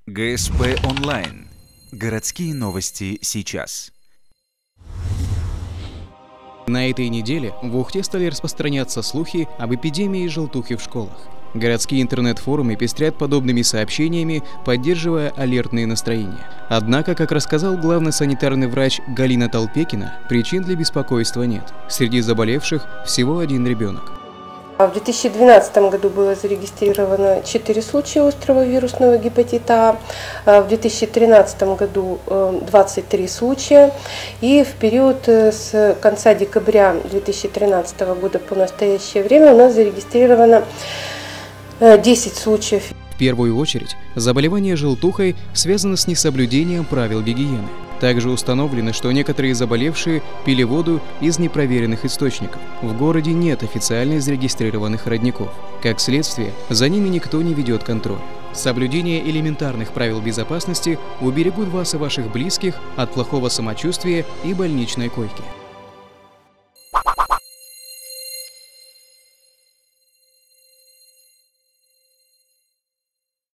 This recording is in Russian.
ГСП онлайн. Городские новости сейчас. На этой неделе в Ухте стали распространяться слухи об эпидемии желтухи в школах. Городские интернет-форумы пестрят подобными сообщениями, поддерживая алертные настроения. Однако, как рассказал главный санитарный врач Галина Толпекина, причин для беспокойства нет. Среди заболевших всего один ребенок. В 2012 году было зарегистрировано 4 случая острого вирусного гепатита А, в 2013 году 23 случая, и в период с конца декабря 2013 года по настоящее время у нас зарегистрировано 10 случаев. В первую очередь, заболевание желтухой связано с несоблюдением правил гигиены. Также установлено, что некоторые заболевшие пили воду из непроверенных источников. В городе нет официально зарегистрированных родников. Как следствие, за ними никто не ведет контроль. Соблюдение элементарных правил безопасности уберегут вас и ваших близких от плохого самочувствия и больничной койки.